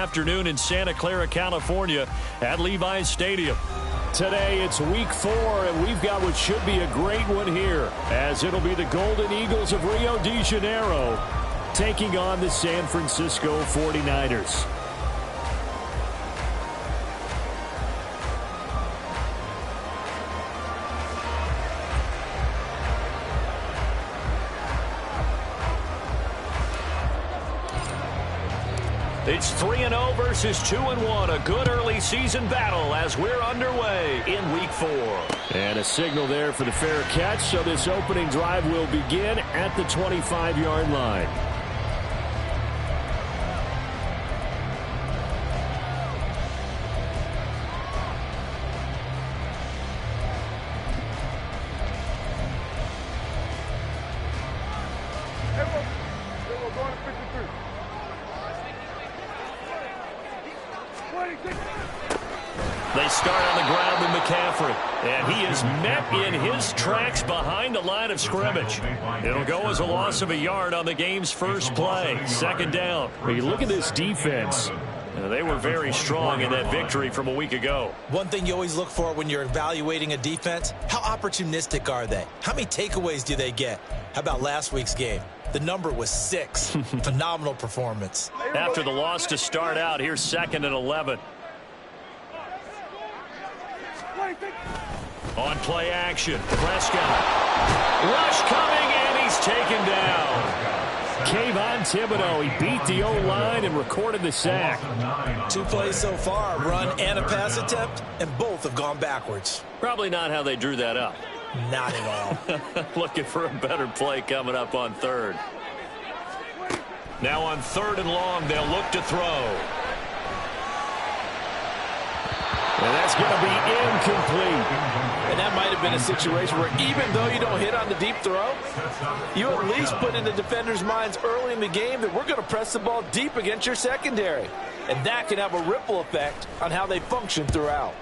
afternoon in Santa Clara, California at Levi's Stadium. Today it's week 4, and we've got what should be a great one here, as it'll be the Golden Eagles of Rio de Janeiro taking on the San Francisco 49ers. It's 3-0 versus 2-1. A good early season battle as we're underway in week 4. And a signal there for the fair catch, so this opening drive will begin at the 25-yard line. They start on the ground with McCaffrey, and he is met in his tracks behind the line of scrimmage. It'll go as a loss of a yard on the game's first play. Second down. When you look at this defense, they were very strong in that victory from a week ago. One thing you always look for when you're evaluating a defense, how opportunistic are they? How many takeaways do they get? How about last week's game? The number was 6. Phenomenal performance. After the loss to start out, here's 2nd and 11. On play action, Prescott. Rush coming, and he's taken down. Kayvon Thibodeaux, he beat the O-line and recorded the sack. 2 plays so far, a run and a pass attempt, and both have gone backwards. Probably not how they drew that up. Not at all. Looking for a better play coming up on 3rd. Now on 3rd and long, they'll look to throw. And that's going to be incomplete. And that might have been a situation where even though you don't hit on the deep throw, you at least put in the defenders' minds early in the game that we're going to press the ball deep against your secondary. And that can have a ripple effect on how they function throughout.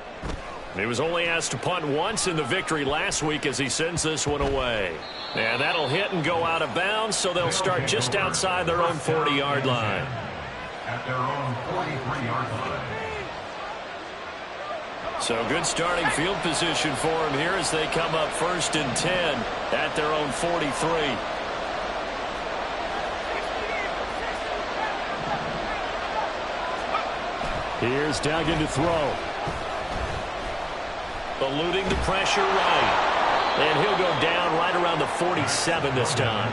He was only asked to punt once in the victory last week as he sends this one away. And that'll hit and go out of bounds, so they'll start just outside their own 40-yard line. At their own 43-yard line. So good starting field position for him here as they come up 1st and 10 at their own 43. Here's Duggan to throw. Eluding the pressure right. And he'll go down right around the 47 this time.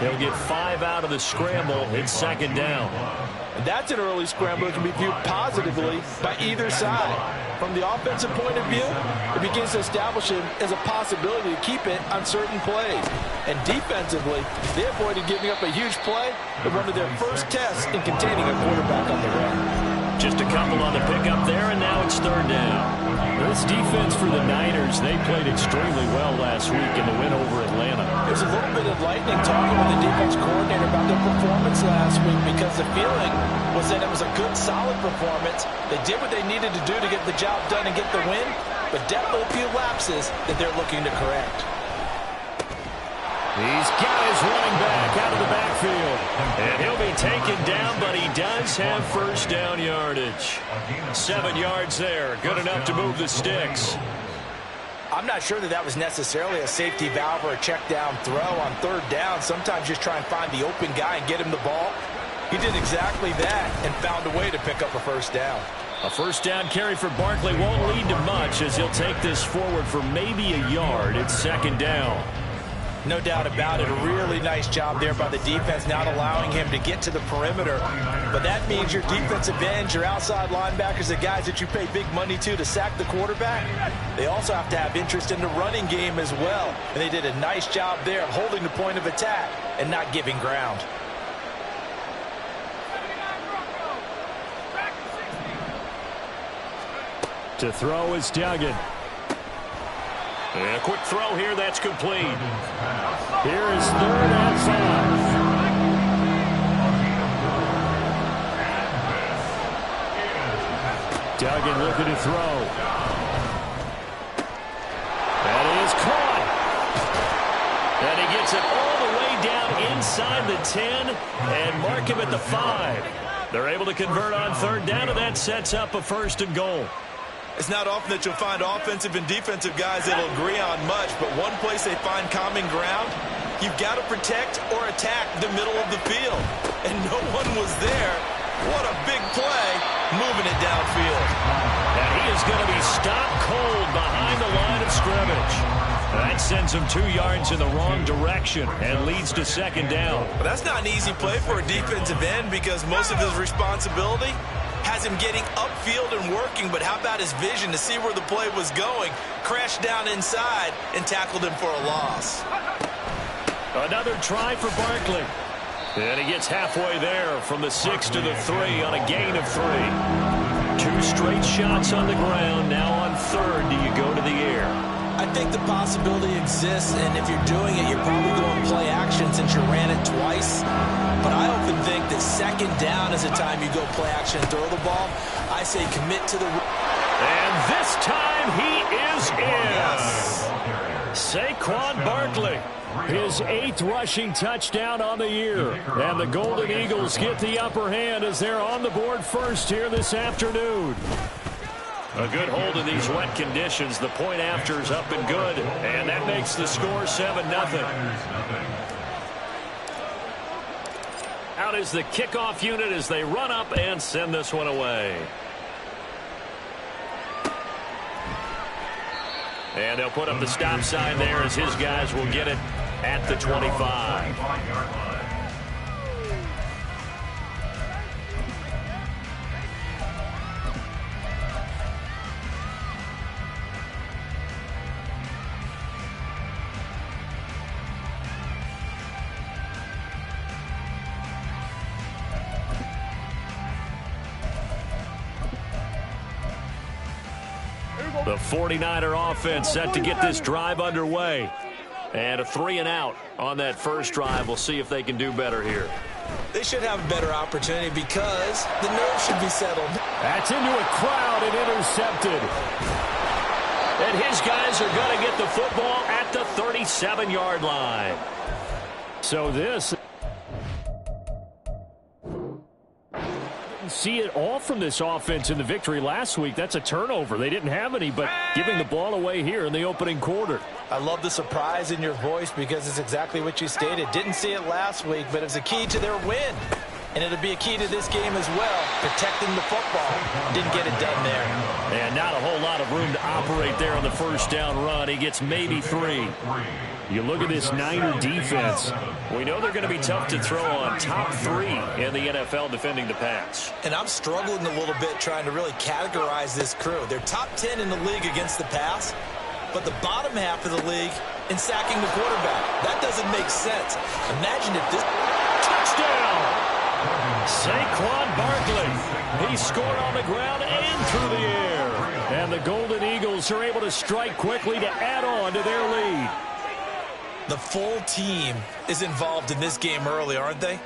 He'll get 5 out of the scramble. It's 2nd down. And that's an early scramble that can be viewed positively by either side. From the offensive point of view, it begins to establish him as a possibility to keep it on certain plays. And defensively, they avoided giving up a huge play in one of their first tests in containing a quarterback on the run. Just a couple on the pickup there, and now it's 3rd down. This defense for the Niners, they played extremely well last week in the win over Atlanta. There's a little bit of lightning talking with the defense coordinator about their performance last week because the feeling was that it was a good, solid performance. They did what they needed to do to get the job done and get the win, but definitely a few lapses that they're looking to correct. He's got his running back out of the backfield. And he'll be taken down, but he does have 1st down yardage. 7 yards there. Good enough to move the sticks. I'm not sure that was necessarily a safety valve or a check down throw on 3rd down. Sometimes just try and find the open guy and get him the ball. He did exactly that and found a way to pick up a 1st down. A 1st down carry for Barkley won't lead to much as he'll take this forward for maybe a yard. It's 2nd down. No doubt about it. A really nice job there by the defense, not allowing him to get to the perimeter. But that means your defensive ends, your outside linebackers, the guys that you pay big money to sack the quarterback, they also have to have interest in the running game as well. And they did a nice job there of holding the point of attack and not giving ground. To throw is Duggan. And a quick throw here, that's complete. Here is 3rd and 5. Duggan looking to throw. That is caught. And he gets it all the way down inside the 10 and mark him at the 5. They're able to convert on third down, and that sets up a 1st and goal. It's not often that you'll find offensive and defensive guys that will agree on much, but one place they find common ground, you've got to protect or attack the middle of the field. And no one was there. What a big play, moving it downfield. And he is going to be stopped cold behind the line of scrimmage. That sends him 2 yards in the wrong direction and leads to 2nd down. But that's not an easy play for a defensive end because most of his responsibility has him getting upfield and working, but how about his vision to see where the play was going, crashed down inside, and tackled him for a loss. Another try for Barkley. And he gets halfway there from the 6 to the 3 on a gain of 3. 2 straight shots on the ground. Now on 3rd, do you go to the air? I think the possibility exists, and if you're doing it, you're probably going to play action since you ran it twice. But I often think that 2nd down is the time you go play action and throw the ball. I say commit to the... And this time he is in. Yes. Saquon Barkley, his 8th rushing touchdown on the year. And the Golden Eagles get the upper hand as they're on the board first here this afternoon. A good hold in these wet conditions. The point after is up and good. And that makes the score 7-0. Out is the kickoff unit as they run up and send this one away. And they'll put up the stop sign there as his guys will get it at the 25. The 49er offense set to get this drive underway. And a 3-and-out on that first drive. We'll see if they can do better here. They should have a better opportunity because the nerves should be settled. That's into a crowd and intercepted. And his guys are going to get the football at the 37-yard line. So this... see it all from this offense in the victory last week. That's a turnover. They didn't have any, but giving the ball away here in the opening quarter. I love the surprise in your voice because it's exactly what you stated. Didn't see it last week, but it was a key to their win. And it'll be a key to this game as well, protecting the football. Didn't get it done there. And not a whole lot of room to operate there on the first down run. He gets maybe 3. You look at this Niner defense. We know they're going to be tough to throw on. Top 3 in the NFL defending the pass. And I'm struggling a little bit trying to really categorize this crew. They're top 10 in the league against the pass, but the bottom half of the league in sacking the quarterback. That doesn't make sense. Imagine if this... Touchdown! Saquon Barkley. He scored on the ground and through the air. And the Golden Eagles are able to strike quickly to add on to their lead. The full team is involved in this game early, aren't they?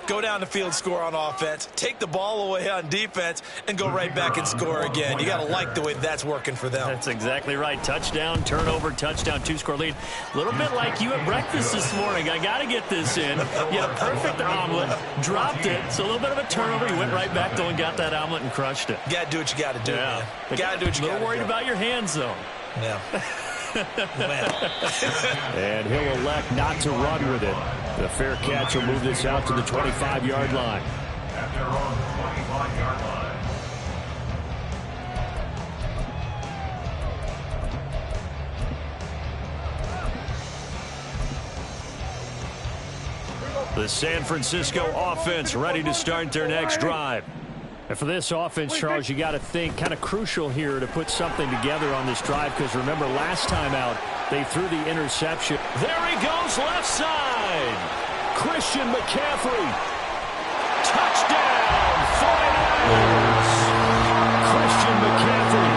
Go down the field, score on offense, take the ball away on defense, and go right back and score again. You got to like the way that's working for them. That's exactly right. Touchdown, turnover, touchdown, 2-score lead. A little bit like you at breakfast this morning. I got to get this in. You had a perfect omelet, dropped it. So a little bit of a turnover. You went right back, though, and got that omelet and crushed it. You got to do what you got to do, yeah. Man. Got to do what you got to do. A little worried about your hands, though. Yeah. And he'll elect not to run with it. The fair catch will move this out to the 25-yard line. At their own 25-yard line. The San Francisco offense ready to start their next drive. And for this offense, Charles, you got to think kind of crucial here to put something together on this drive because remember last time out they threw the interception. There he goes left side. Christian McCaffrey. Touchdown 49ers. Christian McCaffrey.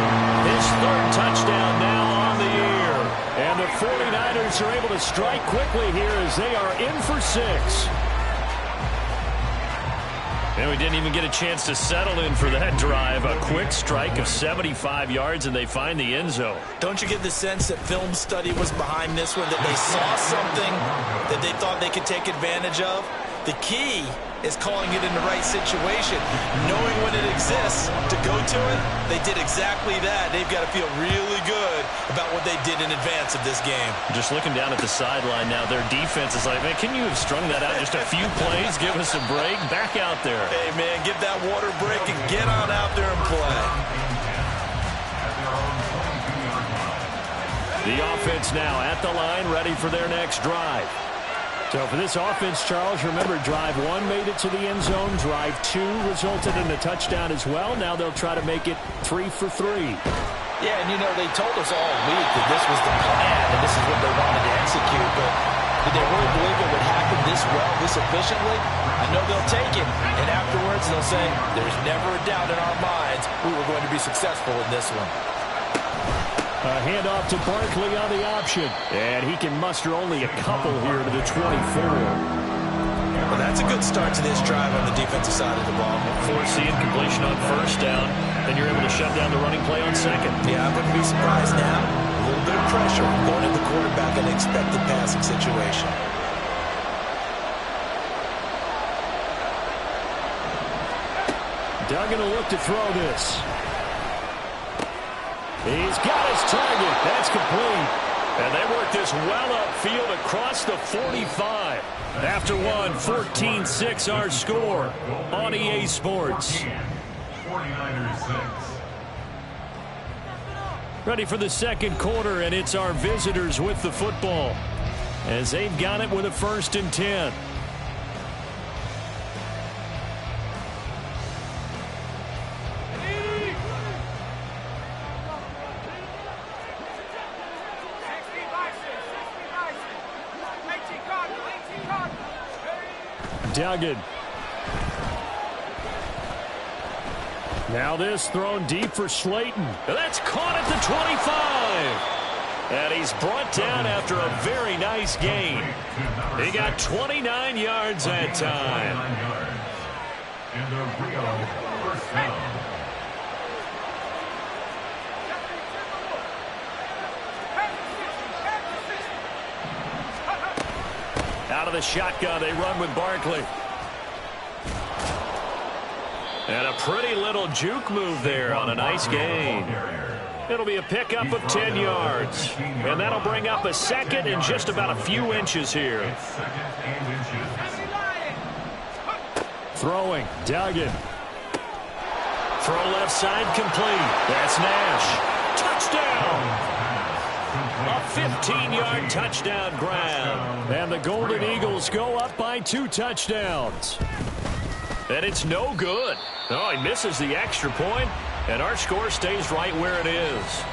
His 3rd touchdown now on the year. And the 49ers are able to strike quickly here as they are in for 6. And we didn't even get a chance to settle in for that drive. A quick strike of 75 yards, and they find the end zone. Don't you get the sense that film study was behind this one, that they saw something that they thought they could take advantage of? The key is calling it in the right situation. Knowing when it exists to go to it, they did exactly that. They've got to feel really good about what they did in advance of this game. Just looking down at the sideline now, their defense is like, man, can you have strung that out just a few plays? Give us a break. Back out there. Hey, man, give that water break and get on out there and play. The offense now at the line, ready for their next drive. So for this offense, Charles, remember, drive 1 made it to the end zone. Drive 2 resulted in a touchdown as well. Now they'll try to make it 3 for 3. Yeah, and, you know, they told us all week that this was the plan and this is what they wanted to execute. But did they really believe it would happen this well, this efficiently? I know they'll take it, and afterwards they'll say, there's never a doubt in our minds we were going to be successful in this one. A handoff to Barkley on the option. And he can muster only a couple here to the 24. Well, that's a good start to this drive on the defensive side of the ball. Forcing completion on first down, then you're able to shut down the running play on second. Yeah, I wouldn't be surprised now. A little bit of pressure going at the quarterback in an expected passing situation. Duggan will look to throw this. He's got his target. That's complete. And they work this well upfield across the 45. After one, 14-6 our score on EA Sports. 49ers 6. Ready for the second quarter, and it's our visitors with the football as they've got it with a 1st and 10. Duggan. Now this thrown deep for Slayton. That's caught at the 25. And he's brought down after a very nice gain. He got 29 yards that time. And the Rio first down. Out of the shotgun, they run with Barkley. And a pretty little juke move there on a nice gain. It'll be a pickup of 10 yards. And that'll bring up a second and just about a few inches here. Throwing, Duggan. Throw left side complete. That's Nash. Touchdown! A 15-yard touchdown grab. And the Golden Eagles go up by 2 touchdowns. And it's no good. Oh, he misses the extra point, and our score stays right where it is.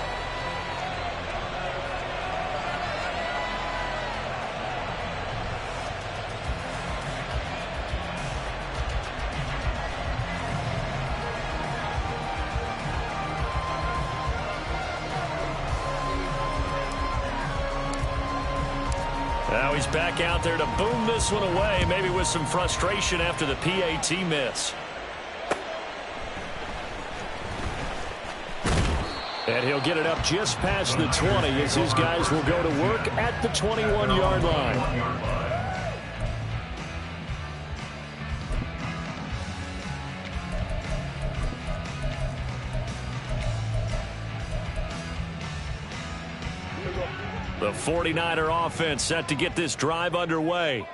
Now he's back out there to boom this one away, maybe with some frustration after the PAT miss. And he'll get it up just past the 20 as his guys will go to work at the 21-yard line. The 49er offense set to get this drive underway.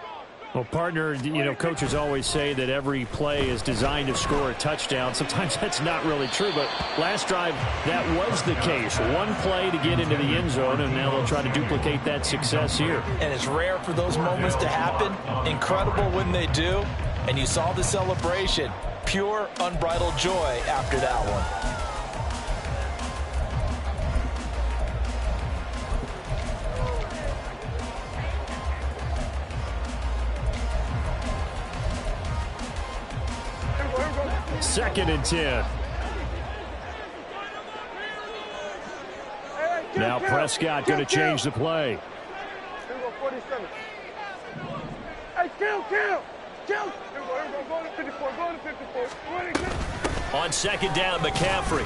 Well, partner, you know, coaches always say that every play is designed to score a touchdown. Sometimes that's not really true, but last drive, that was the case. One play to get into the end zone, and now they'll try to duplicate that success here. And it's rare for those moments to happen. Incredible when they do. And you saw the celebration. Pure, unbridled joy after that one. Second and 10. Now Prescott going to change the play. On second down, McCaffrey.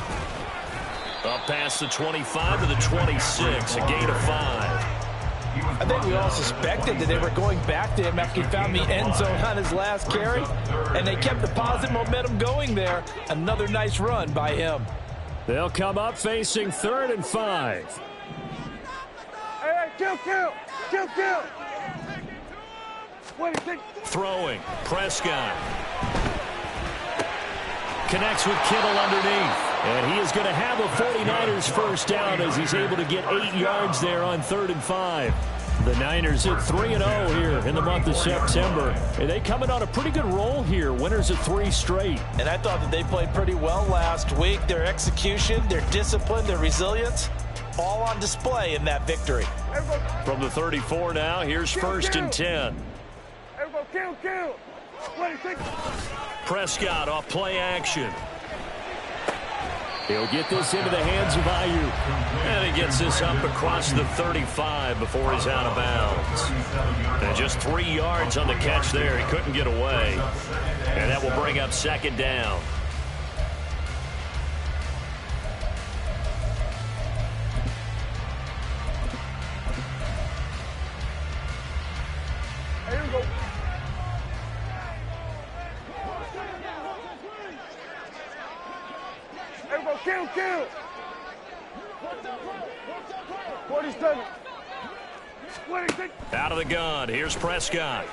Up past the 25 to the 26, a gain of 5. I think we all suspected that they were going back to him after he found the end zone on his last carry, and they kept the positive momentum going there. Another nice run by him. They'll come up facing 3rd and 5. Hey, kill. Throwing. Prescott. Connects with Kittle underneath. And he is going to have a 49ers first down as he's able to get 8 yards there on 3rd and 5. The Niners at 3-0 here in the month of September. And they coming on a pretty good roll here. Winners of 3 straight. And I thought that they played pretty well last week. Their execution, their discipline, their resilience, all on display in that victory. From the 34 now, here's 1st and 10. Kill. Prescott off play action. He'll get this into the hands of Ayuk. And he gets this up across the 35 before he's out of bounds. And just 3 yards on the catch there. He couldn't get away. And that will bring up 2nd down. Kill. 47. Out of the gun. Here's Prescott.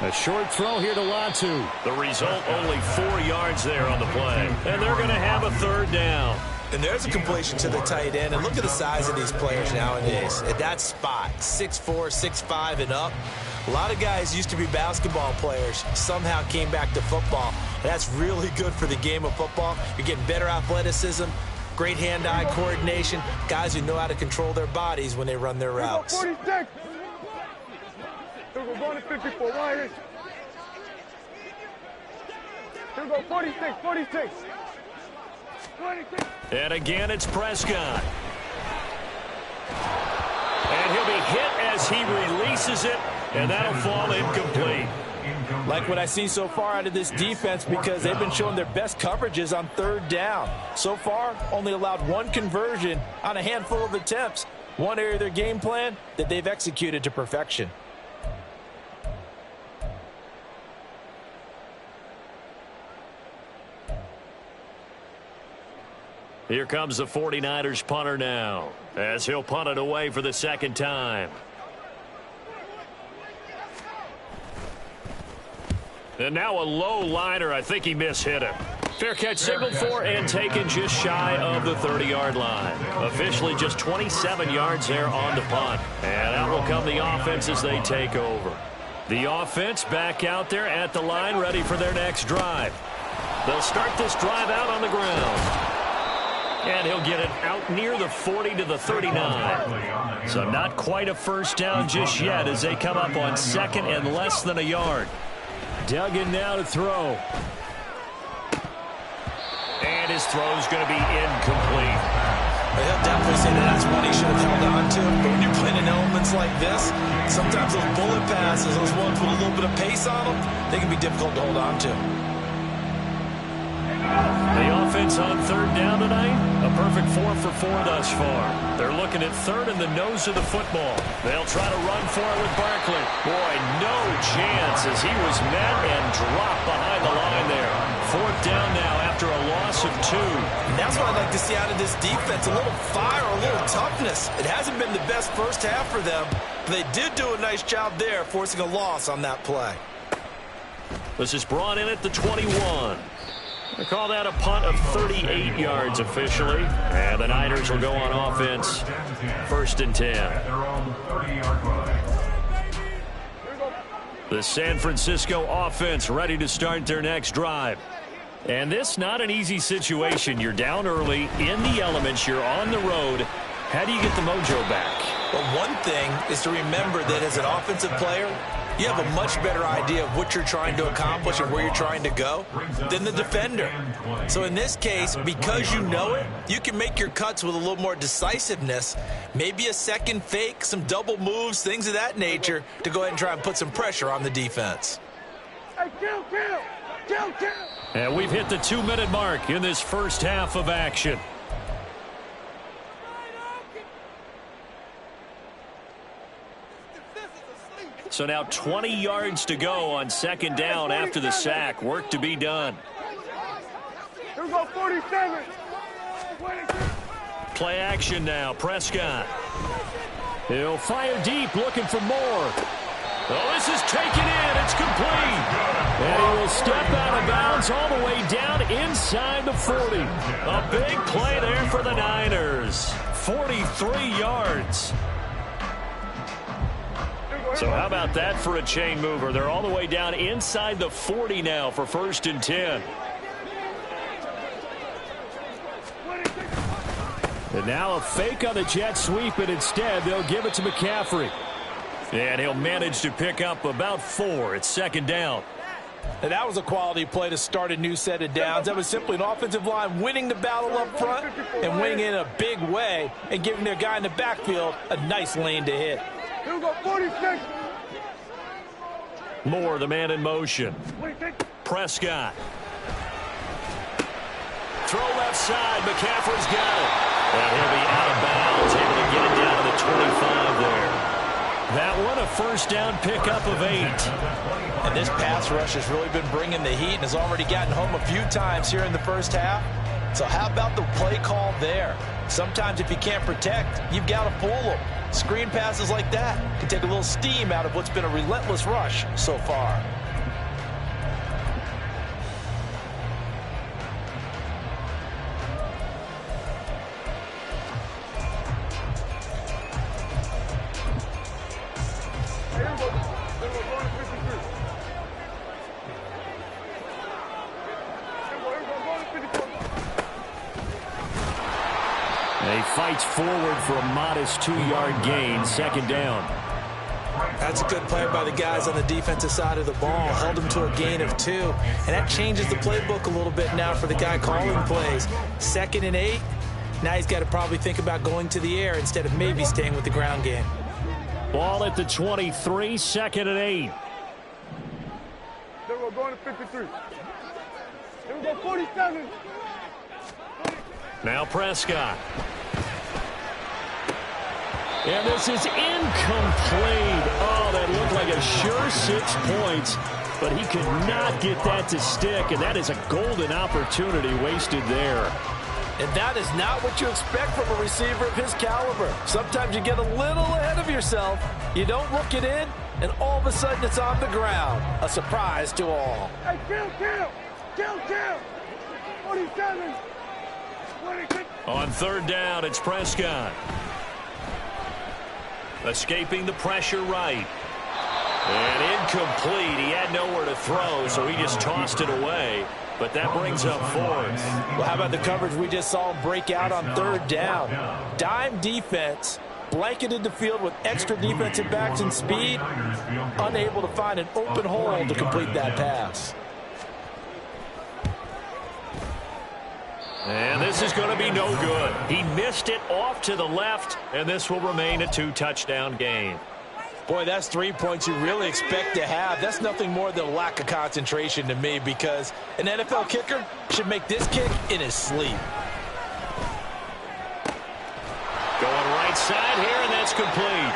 A short throw here to Latu. The result, only 4 yards there on the play. And they're going to have a 3rd down. And there's a completion to the tight end. And look at the size of these players nowadays. At that spot, 6'4", 6'5", and up. A lot of guys used to be basketball players, somehow came back to football. And that's really good for the game of football. You're getting better athleticism, great hand-eye coordination, guys who know how to control their bodies when they run their routes. 46. Here we go, going to 54. Right here. Here we go, 46. 26. And again, it's Prescott. And he'll be hit as he releases it, and that'll fall incomplete. Like what I see so far out of this defense, because they've been showing their best coverages on 3rd down. So far, only allowed 1 conversion on a handful of attempts. One area of their game plan that they've executed to perfection. Here comes the 49ers punter now, as he'll punt it away for the 2nd time. And now a low liner. I think he mishit it. Fair catch signaled for and taken just shy of the 30-yard line. Officially just 27 yards there on the punt. And out will come the offense as they take over. The offense back out there at the line, ready for their next drive. They'll start this drive out on the ground. And he'll get it out near the 40 to the 39. So not quite a first down just yet as they come up on 2nd and less than a yard. Duggan now to throw. And his throw's going to be incomplete. He'll definitely say that that's one he should have held on to. But when you're playing in elements like this, sometimes those bullet passes, those ones with a little bit of pace on them, they can be difficult to hold on to. The offense on 3rd down tonight, a perfect 4 for 4 thus far. They're looking at 3rd in the nose of the football. They'll try to run for it with Barkley. Boy, no chance as he was met and dropped behind the line there. 4th down now after a loss of 2. And that's what I'd like to see out of this defense, a little fire, a little toughness. It hasn't been the best first half for them, but they did do a nice job there, forcing a loss on that play. This is brought in at the 21. They call that a punt of 38 yards officially. And the Niners will go on offense. 1st and 10. The San Francisco offense ready to start their next drive. And this not an easy situation. You're down early, in the elements, you're on the road. How do you get the mojo back? Well, one thing is to remember that as an offensive player, you have a much better idea of what you're trying to accomplish and where you're trying to go than the defender. So in this case, because you know it, you can make your cuts with a little more decisiveness, maybe a second fake, some double moves, things of that nature, to go ahead and try and put some pressure on the defense. Hey, kill. And we've hit the 2-minute mark in this first half of action. So now 20 yards to go on second down after the sack. Work to be done. Here we go, 47. Play action now. Prescott. He'll fire deep, looking for more. Oh, this is taken in. It's complete. And he will step out of bounds all the way down inside the 40. A big play there for the Niners. 43 yards. So how about that for a chain mover? They're all the way down inside the 40 now for 1st and 10. And now a fake on the jet sweep, and instead they'll give it to McCaffrey. And he'll manage to pick up about 4. It's 2nd down. And that was a quality play to start a new set of downs. That was simply an offensive line winning the battle up front and winning it in a big way and giving their guy in the backfield a nice lane to hit. Here we go, 46. Moore, the man in motion. 26. Prescott. Throw left side. McCaffrey's got it. And he'll be out of bounds, able to get it down to the 25 there. That one a 1st down pickup of 8. And this pass rush has really been bringing the heat and has already gotten home a few times here in the first half. So how about the play call there? Sometimes if you can't protect, you've got to fool them. Screen passes like that can take a little steam out of what's been a relentless rush so far. He fights forward for a modest 2-yard gain, 2nd down. That's a good play by the guys on the defensive side of the ball. Held him to a gain of 2. And that changes the playbook a little bit now for the guy calling plays. 2nd and 8. Now he's got to probably think about going to the air instead of maybe staying with the ground game. Ball at the 23, 2nd and 8. Then we're going to 53. Here we go, 47. Now Prescott. And this is incomplete. Oh, that looked like a sure 6 points, but he could not get that to stick, and that is a golden opportunity wasted there. And that is not what you expect from a receiver of his caliber. Sometimes you get a little ahead of yourself, you don't look it in, and all of a sudden it's on the ground. A surprise to all. Hey, kill. 47. 26. On 3rd down, it's Prescott. Escaping the pressure right. And incomplete. He had nowhere to throw, so he just tossed it away. But that brings up 4th. Well, how about the coverage we just saw break out on 3rd down? Dime defense, blanketed the field with extra defensive backs and speed, unable to find an open hole to complete that pass. And this is going to be no good. He missed it off to the left, and this will remain a 2-touchdown game. Boy, that's 3 points you really expect to have. That's nothing more than a lack of concentration to me, because an NFL kicker should make this kick in his sleep. Going right side here, and that's complete.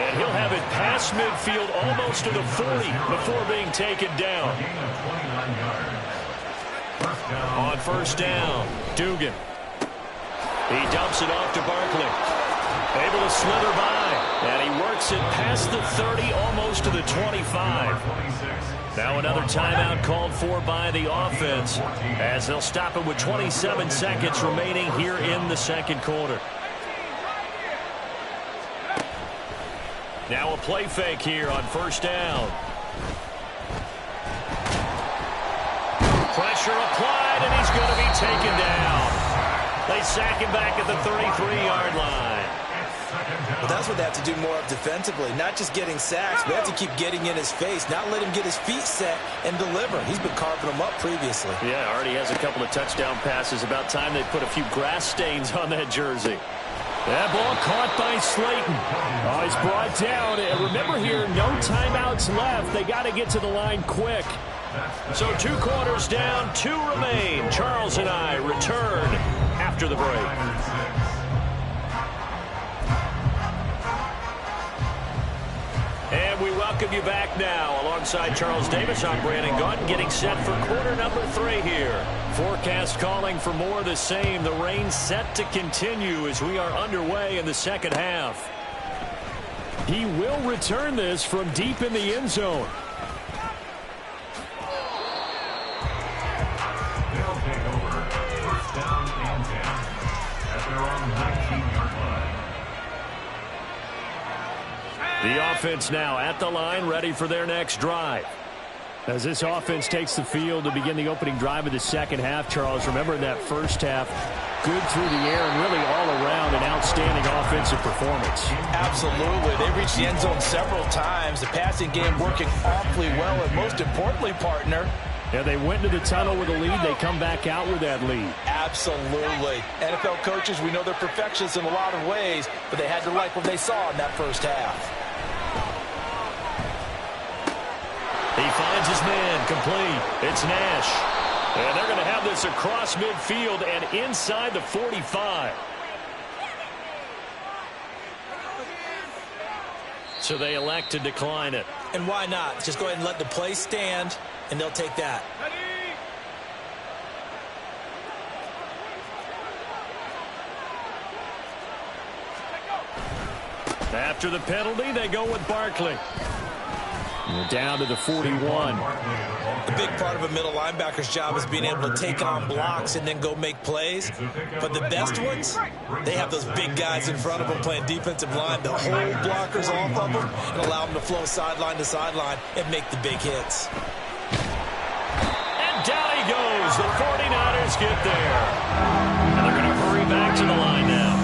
And he'll have it past midfield almost to the 40 before being taken down. On 1st down, Dugan. He dumps it off to Barkley. Able to slither by, and he works it past the 30, almost to the 25. Now another timeout called for by the offense, as they'll stop it with 27 seconds remaining here in the 2nd quarter. Now a play fake here on 1st down. Pressure applied, and he's going to be taken down. They sack him back at the 33-yard line. Well, that's what they have to do more of defensively, not just getting sacks, but have to keep getting in his face, not let him get his feet set and deliver. He's been carving them up previously. Yeah, already has a couple of touchdown passes. About time they put a few grass stains on that jersey. That ball caught by Slayton. Oh, he's brought down. And remember here, no timeouts left. They got to get to the line quick. So 2 quarters down, 2 remain. Charles and I return after the break. And we welcome you back now. Alongside Charles Davis, I'm Brandon Gaudin, getting set for quarter number 3 here. Forecast calling for more of the same. The rain set to continue as we are underway in the second half. He will return this from deep in the end zone. They'll take over. First down and 10 at their own 19-yard line. The offense now at the line, ready for their next drive. As this offense takes the field to begin the opening drive of the second half, Charles, remember in that first half, good through the air and really all around an outstanding offensive performance. Absolutely. They reached the end zone several times. The passing game working awfully well, and most importantly, partner, Yeah, they went into the tunnel with a lead. They come back out with that lead. absolutely. NFL coaches, we know they're perfectionists in a lot of ways, but they had to like what they saw in that first half. He finds his man, complete. It's Nash. And they're going to have this across midfield and inside the 45. So they elect to decline it. And why not? Just go ahead and let the play stand, and they'll take that. After the penalty, they go with Barkley. We're down to the 41. The big part of a middle linebacker's job is being able to take on blocks and then go make plays. But the best ones, they have those big guys in front of them playing defensive line. They'll hold blockers off of them and allow them to flow sideline to sideline and make the big hits. And down he goes. The 49ers get there. And they're going to hurry back to the line now.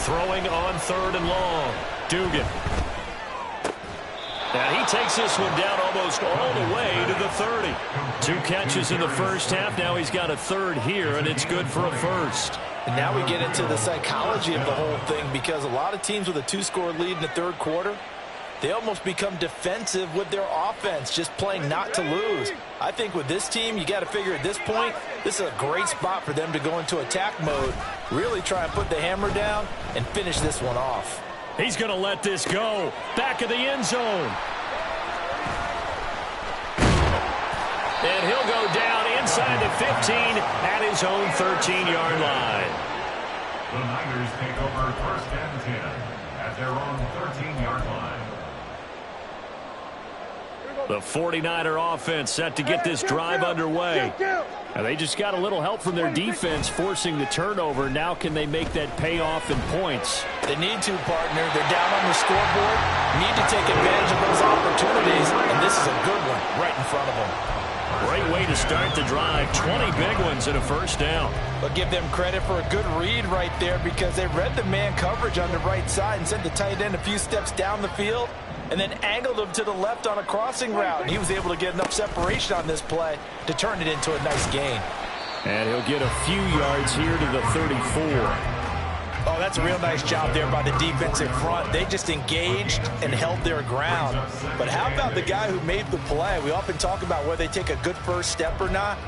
Throwing on 3rd and long. Dugan. And he takes this one down almost all the way to the 30. 2 catches in the first half. Now he's got a 3rd here, and it's good for a first. And now we get into the psychology of the whole thing, because a lot of teams with a 2-score lead in the third quarter, they almost become defensive with their offense, just playing not to lose. I think with this team, you got to figure at this point, this is a great spot for them to go into attack mode, really try and put the hammer down and finish this one off. He's going to let this go. Back of the end zone. And he'll go down inside the 15 at his own 13-yard line. The Niners take over first and 10 at their own 13-yard line. The 49er offense set to get this drive underway. Now they just got a little help from their defense forcing the turnover. Now can they make that pay off in points? They need to, partner. They're down on the scoreboard. Need to take advantage of those opportunities, and this is a good one right in front of them. Great way to start the drive. 20 big ones and a first down. But give them credit for a good read right there, because they read the man coverage on the right side and sent the tight end a few steps down the field and then angled him to the left on a crossing route. And he was able to get enough separation on this play to turn it into a nice gain. And he'll get a few yards here to the 34. Oh, that's a real nice job there by the defensive front. They just engaged and held their ground. But how about the guy who made the play? We often talk about whether they take a good first step or not.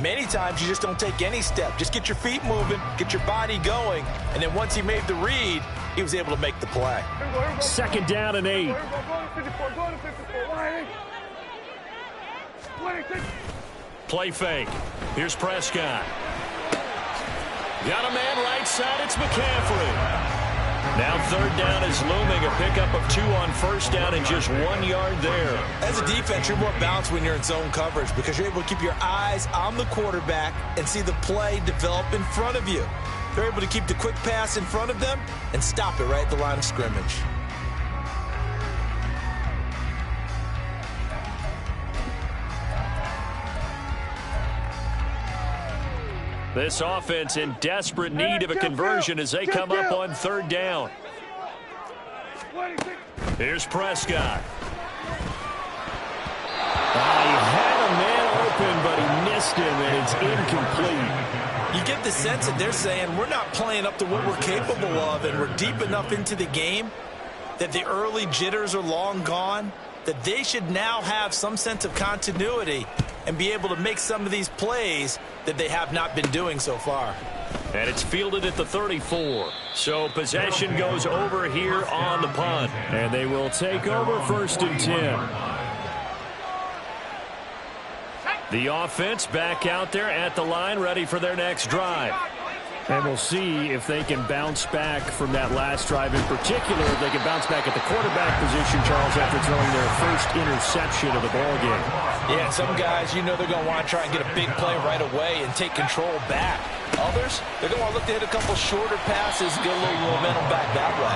Many times you just don't take any step. Just get your feet moving, get your body going, and then once he made the read, he was able to make the play. 2nd down and 8. Play fake. Here's Prescott. Got a man right side. It's McCaffrey. Now 3rd down is looming. A pickup of 2 on first down and just 1 yard there. As a defense, you're more balanced when you're in zone coverage, because you're able to keep your eyes on the quarterback and see the play develop in front of you. They're able to keep the quick pass in front of them and stop it right at the line of scrimmage. This offense in desperate need of a conversion as they come up on 3rd down. Here's Prescott. He had a man open, but he missed him, and it's incomplete. You get the sense that they're saying we're not playing up to what we're capable of, and we're deep enough into the game that the early jitters are long gone, that they should now have some sense of continuity and be able to make some of these plays that they have not been doing so far. And it's fielded at the 34. So possession goes over here on the punt. And they will take over 1st and 10. The offense back out there at the line, ready for their next drive. And we'll see if they can bounce back from that last drive in particular. If they can bounce back at the quarterback position, Charles, after throwing their first interception of the ballgame. Yeah, some guys, you know they're going to want to try and get a big play right away and take control back. Others, they're going to want to look to hit a couple shorter passes, get a little momentum back that way.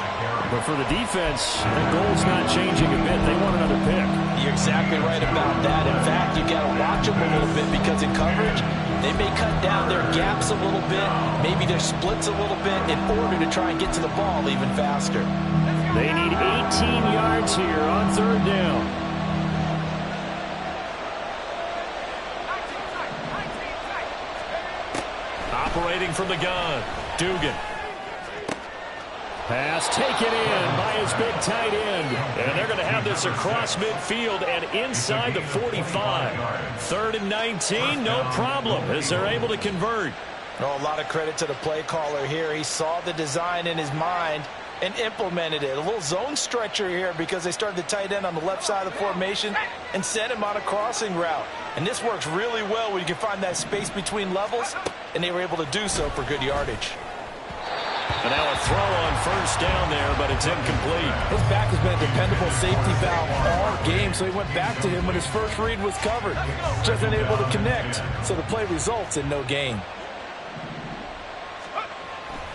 But for the defense, the goal's not changing a bit. They want another pick. You're exactly right about that. In fact, you got to watch them a little bit because in coverage, they may cut down their gaps a little bit, maybe their splits a little bit in order to try and get to the ball even faster. They need 18 yards here on 3rd down. Operating from the gun, Dugan. Pass taken in by his big tight end. And they're going to have this across midfield and inside the 45. 3rd and 19, no problem, as they're able to convert. Oh, a lot of credit to the play caller here. He saw the design in his mind and implemented it. A little zone stretcher here because they started the tight end on the left side of the formation and sent him on a crossing route. And this works really well when you can find that space between levels, and they were able to do so for good yardage. And now a throw on 1st down there, but it's incomplete. His back has been a dependable safety valve all game, so he went back to him when his first read was covered. Just unable to connect, so the play results in no gain.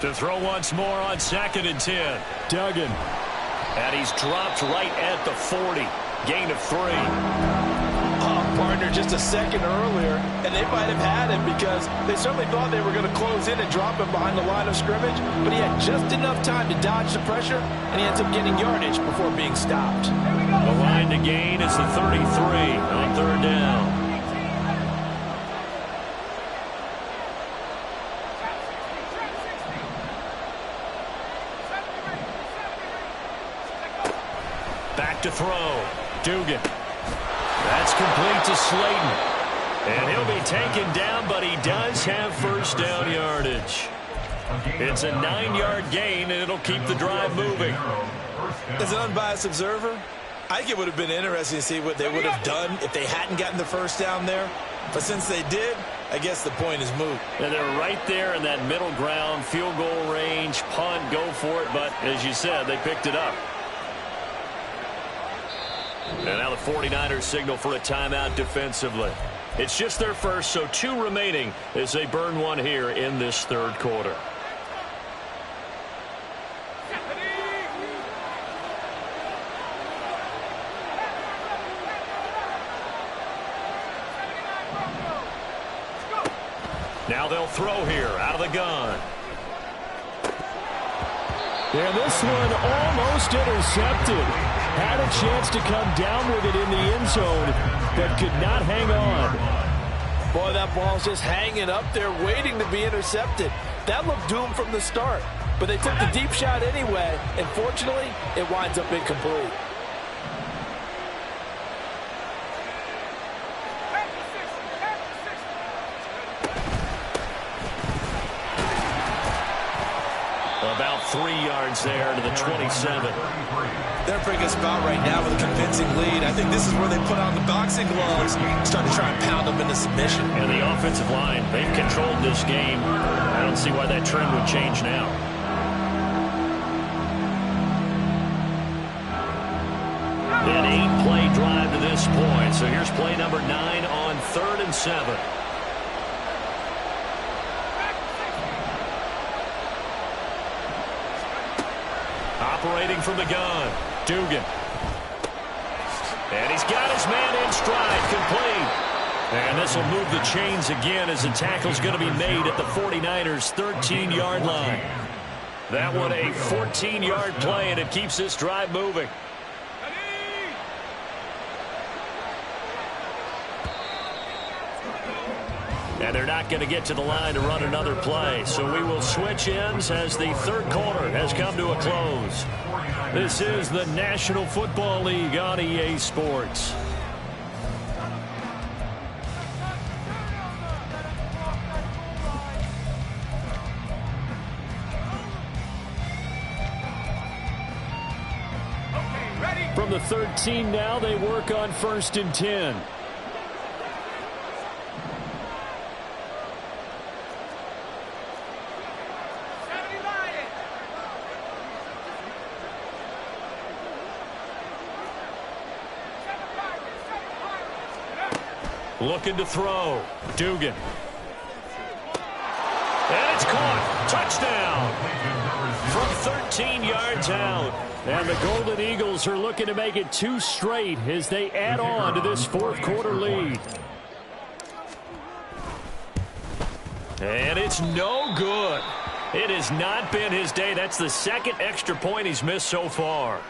To throw once more on 2nd and 10. Duggan. And he's dropped right at the 40. Gain of 3. Partner just a second earlier, and they might have had him because they certainly thought they were going to close in and drop him behind the line of scrimmage, but he had just enough time to dodge the pressure, and he ends up getting yardage before being stopped. The line to gain is the 33 on 3rd down. Back to throw. Dugan. That's complete to Slayton. And he'll be taken down, but he does have 1st down yardage. It's a 9-yard gain, and it'll keep the drive moving. As an unbiased observer, I think it would have been interesting to see what they would have done if they hadn't gotten the 1st down there. But since they did, I guess the point is moot. And they're right there in that middle ground, field goal range, punt, go for it. But as you said, they picked it up. And now the 49ers signal for a timeout defensively. It's just their first, so 2 remaining as they burn one here in this 3rd quarter. Now they'll throw here out of the gun. And this one almost intercepted. Had a chance to come down with it in the end zone, but could not hang on. Boy, that ball's just hanging up there waiting to be intercepted. That looked doomed from the start, but they took the deep shot anyway, and fortunately, it winds up incomplete. About 3 yards there to the 27. They're in a pretty good spot right now with a convincing lead. I think this is where they put on the boxing gloves, start to try and pound them into submission. And the offensive line, they've controlled this game. I don't see why that trend would change now. An 8-play drive to this point. So here's play number 9 on 3rd and 7. Operating from the gun, Dugan. And he's got his man in stride, complete. And this will move the chains again as the tackle's going to be made at the 49ers' 13-yard line. That one a 14-yard play, and it keeps this drive moving. And they're not going to get to the line to run another play. So we will switch ends as the third quarter has come to a close. This is the National Football League on EA Sports. From the 13 now, they work on 1st and 10. Looking to throw. Dugan. And it's caught. Touchdown. From 13 yards out. And the Golden Eagles are looking to make it 2 straight as they add on to this fourth quarter lead. And it's no good. It has not been his day. That's the second extra point he's missed so far.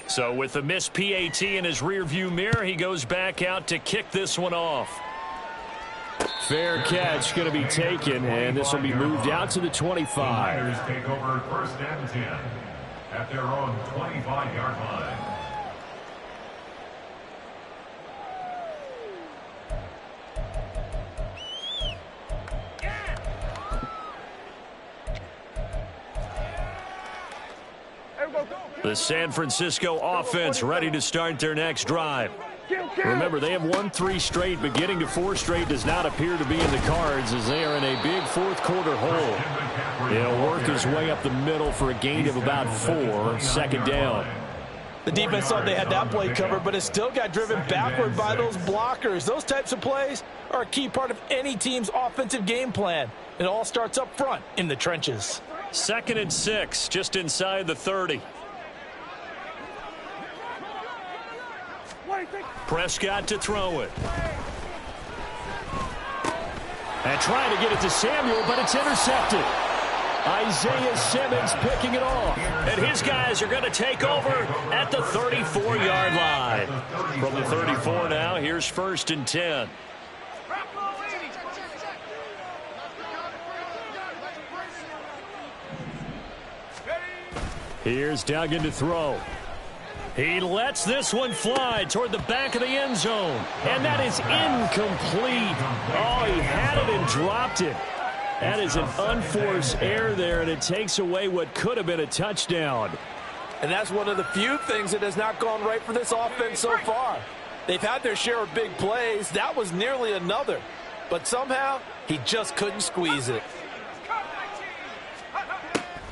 So with the missed PAT in his rearview mirror, he goes back out to kick this one off. Fair catch going to be taken, and this will be moved out to the 25. Take over 1st and 10 at their own 25-yard line. The San Francisco offense ready to start their next drive. Remember, they have won 3 straight, but getting to 4 straight does not appear to be in the cards as they are in a big fourth quarter hole. He'll work his way up the middle for a gain of about 4, 2nd down. The defense thought they had that play covered, but it still got driven backward by those blockers. Those types of plays are a key part of any team's offensive game plan. It all starts up front in the trenches. 2nd and 6, just inside the 30. Prescott to throw it. And trying to get it to Samuel, but it's intercepted. Isaiah Simmons picking it off. And his guys are going to take over at the 34-yard line. From the 34 now, here's 1st and 10. Here's Duggan to throw. He lets this one fly toward the back of the end zone. And that is incomplete. Oh, he had it and dropped it. That is an unforced error there, and it takes away what could have been a touchdown. And that's one of the few things that has not gone right for this offense so far. They've had their share of big plays. That was nearly another. But somehow, he just couldn't squeeze it.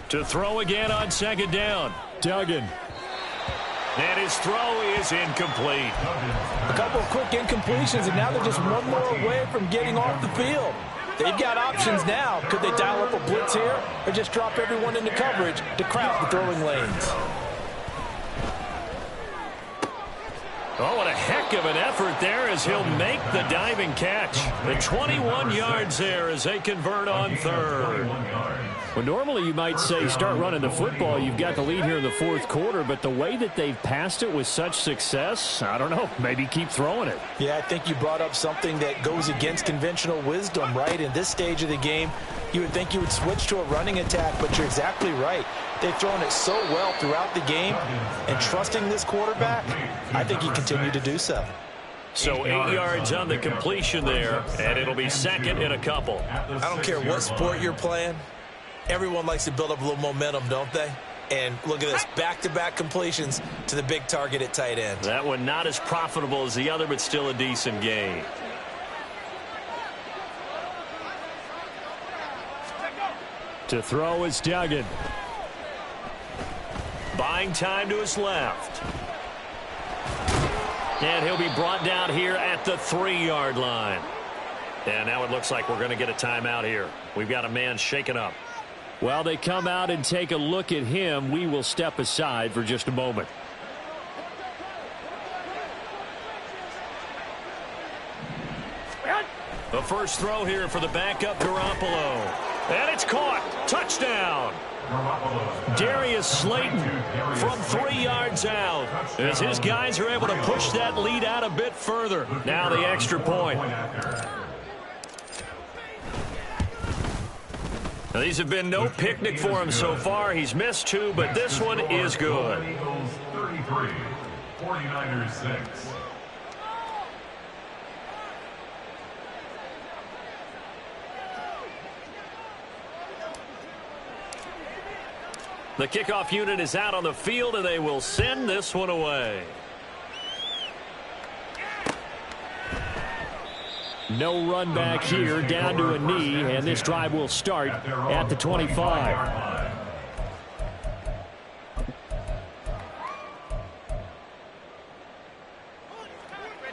To throw again on 2nd down. Duggan. And his throw is incomplete. A couple of quick incompletions, and now they're just one more away from getting off the field. They've got options now. Could they dial up a blitz here or just drop everyone into coverage to crowd the throwing lanes? Oh, what a heck of an effort there as he'll make the diving catch. The 21 yards there as they convert on 3rd. Well, normally you might say start running the football. You've got the lead here in the fourth quarter, but the way that they've passed it with such success, I don't know, maybe keep throwing it. Yeah, I think you brought up something that goes against conventional wisdom, right? In this stage of the game, you would think you would switch to a running attack, but you're exactly right. They've thrown it so well throughout the game, and trusting this quarterback, I think he continued to do so. So 8 yards on the completion there, and it'll be 2nd and a couple. I don't care what sport you're playing. Everyone likes to build up a little momentum, don't they? And look at this, back-to-back completions to the big target at tight end. That one not as profitable as the other, but still a decent gain. To throw is Duggan. Buying time to his left. And he'll be brought down here at the 3-yard line. And now it looks like we're going to get a timeout here. We've got a man shaken up. Well, they come out and take a look at him. We will step aside for just a moment. The first throw here for the backup Garoppolo. And it's caught. Touchdown. Darius Slayton from 3 yards out as his guys are able to push that lead out a bit further. Now the extra point. Now, these have been no picnic for him so far. He's missed 2, but this one is good. Eagles 33, 49ers 6. The kickoff unit is out on the field, and they will send this one away. No run back here, down to a knee, and this drive will start at the 25.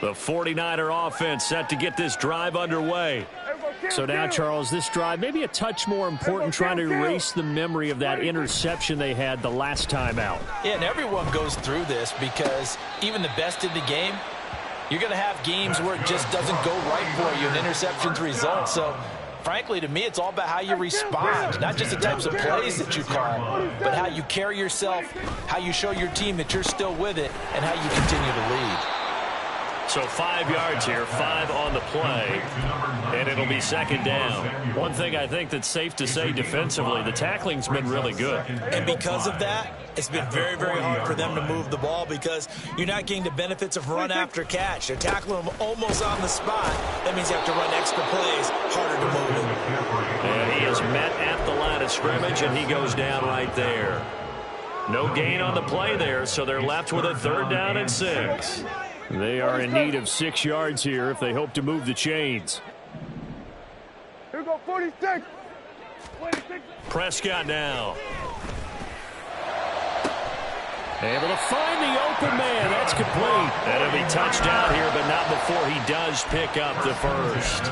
The 49er offense set to get this drive underway. So now, Charles, this drive maybe a touch more important, trying to erase the memory of that interception they had the last time out. Yeah, and everyone goes through this because even the best in the game, you're going to have games where it just doesn't go right for you and interceptions result. So, frankly, to me, it's all about how you respond, not just the types of plays that you call, but how you carry yourself, how you show your team that you're still with it, and how you continue to lead. So 5 yards here, 5 on the play, and it'll be second down. One thing I think that's safe to say defensively, the tackling's been really good. And because of that, it's been very, very hard for them to move the ball because you're not getting the benefits of run after catch. They're tackling them almost on the spot. That means you have to run extra plays, harder to move it. And he is met at the line of scrimmage, and he goes down right there. No gain on the play there, so they're left with a 3rd down and 6. They are in need of 6 yards here if they hope to move the chains. Here we go, 46. 26. Prescott now. Able to find the open man. That's complete. And it'll be touchdown here, but not before he does pick up the first.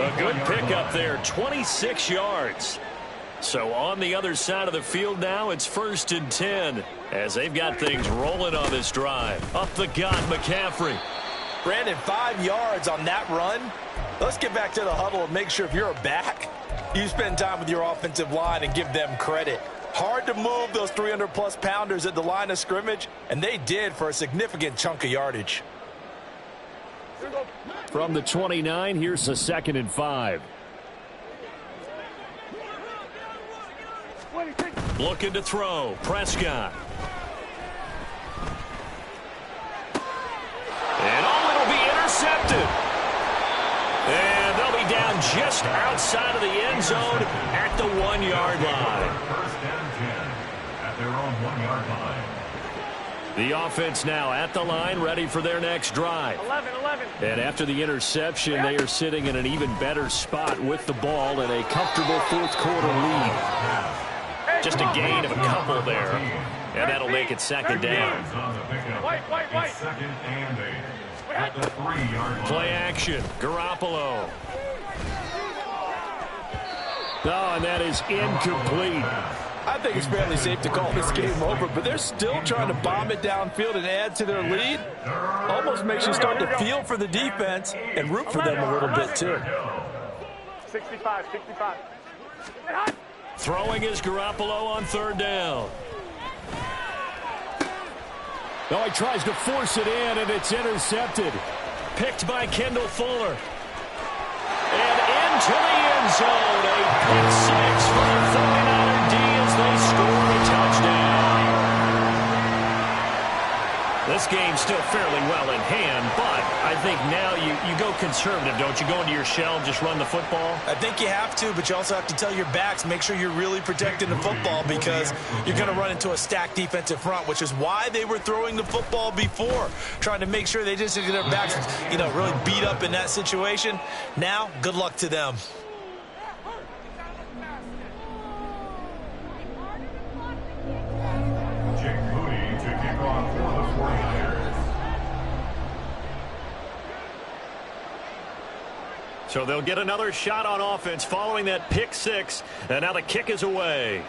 A good pickup there, 26 yards. So on the other side of the field now, it's 1st and 10 as they've got things rolling on this drive. Up the gut, McCaffrey. Brandon, 5 yards on that run. Let's get back to the huddle and make sure if you're a back, you spend time with your offensive line and give them credit. Hard to move those 300-plus pounders at the line of scrimmage, and they did for a significant chunk of yardage. From the 29, here's a 2nd and 5. Looking to throw. Prescott. And it'll be intercepted. And they'll be down just outside of the end zone at the 1-yard line. 1st and 10 at their own 1-yard line. The offense now at the line, ready for their next drive. 11. And after the interception, they are sitting in an even better spot with the ball and a comfortable 4th quarter lead. Just a gain of a couple there, and that'll make it 2nd down. White. 2nd and 8 at the 3-yard line. Play action. Garoppolo. Oh, and that is incomplete. I think it's fairly safe to call this game over, but they're still trying to bomb it downfield and add to their lead. Almost makes you start to feel for the defense and root for them a little bit, too. 65. Throwing is Garoppolo on 3rd down. Oh, he tries to force it in, and it's intercepted. Picked by Kendall Fuller. And into the end zone. A pick 6 for the 49er D as they score a touchdown. This game's still fairly well in hand, but I think now you go conservative, don't you? Go into your shell, just run the football? I think you have to, but you also have to tell your backs, make sure you're really protecting the football because you're going to run into a stacked defensive front, which is why they were throwing the football before, trying to make sure they just get their backs, really beat up in that situation. Now, good luck to them. Jake Moody to kick off for the 49ers. So they'll get another shot on offense following that pick 6, and now the kick is away.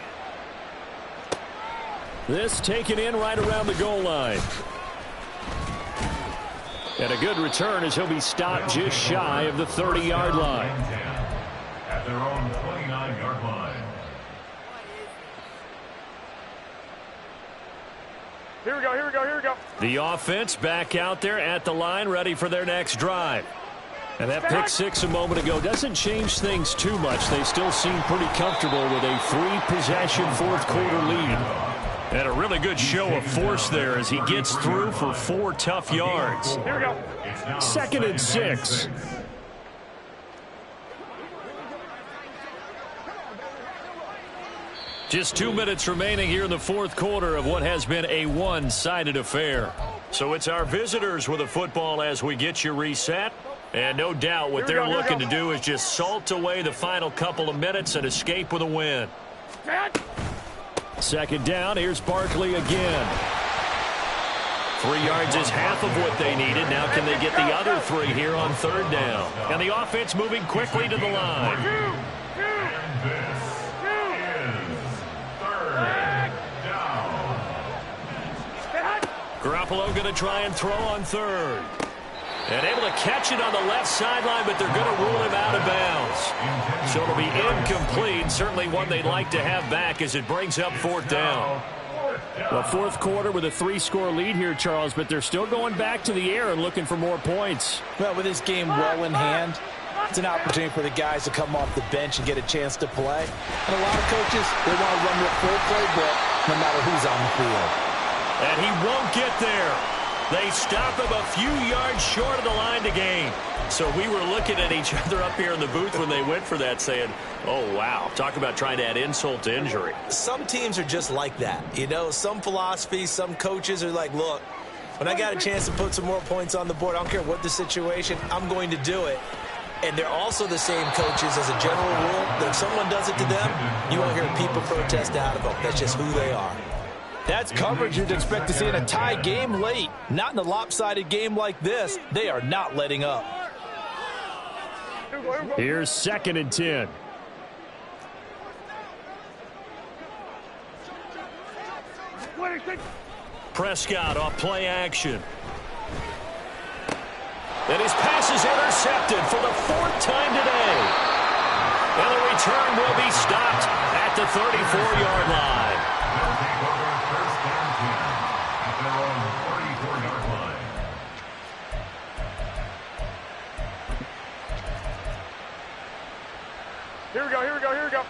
This taken in right around the goal line. And a good return as he'll be stopped just shy of the 30-yard line. At their own 29-yard line. Here we go, here we go, here we go. The offense back out there at the line, ready for their next drive. And that pick six a moment ago doesn't change things too much. They still seem pretty comfortable with a 3-possession fourth-quarter lead. And a really good show of force there as he gets through for 4 tough yards. Here we go. 2nd and 6. Just 2 minutes remaining here in the fourth quarter of what has been a one-sided affair. So it's our visitors with the football as we get you reset. And no doubt what they're looking to do is just salt away the final couple of minutes and escape with a win. 2nd down. Here's Barkley again. 3 yards is half of what they needed. Now can they get the other 3 here on 3rd down? And the offense moving quickly to the line. And this is 3rd down. Garoppolo going to try and throw on 3rd. And able to catch it on the left sideline, but they're going to rule him out of bounds. So it'll be incomplete. Certainly one they'd like to have back as it brings up 4th down. Well, fourth quarter with a 3-score lead here, Charles, but they're still going back to the air and looking for more points. Well, with this game well in hand, it's an opportunity for the guys to come off the bench and get a chance to play. And a lot of coaches, they want to run the full playbook no matter who's on the field. And he won't get there. They stop him a few yards short of the line to gain. So we were looking at each other up here in the booth when they went for that saying, oh, wow, talk about trying to add insult to injury. Some teams are just like that. You know, some philosophies, some coaches are like, look, when I got a chance to put some more points on the board, I don't care what the situation, I'm going to do it. And they're also the same coaches as a general rule that if someone does it to them, you won't hear people protest out of them. That's just who they are. That's coverage you'd expect to see in a tie game late. Not in a lopsided game like this. They are not letting up. Here's 2nd and 10. Prescott off play action. And his pass is intercepted for the 4th time today. And the return will be stopped at the 34-yard line. Here we go, here we go, here we go.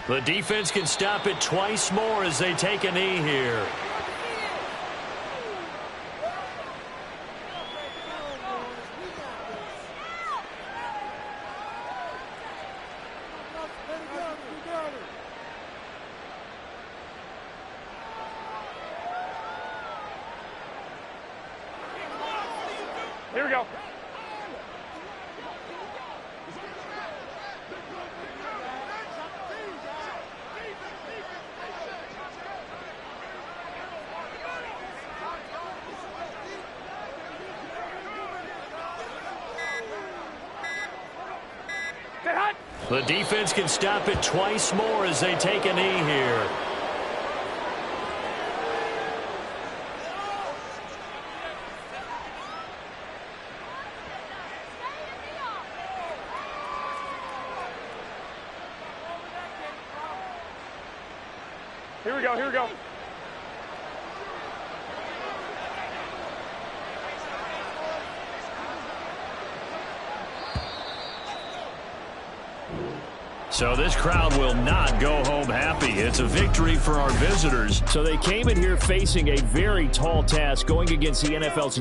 The defense can stop it twice more as they take a knee here. Here we go. The defense can stop it twice more as they take a knee here. Here we go, here we go. So this crowd will not go home happy. It's a victory for our visitors. So they came in here facing a very tall task going against the NFL's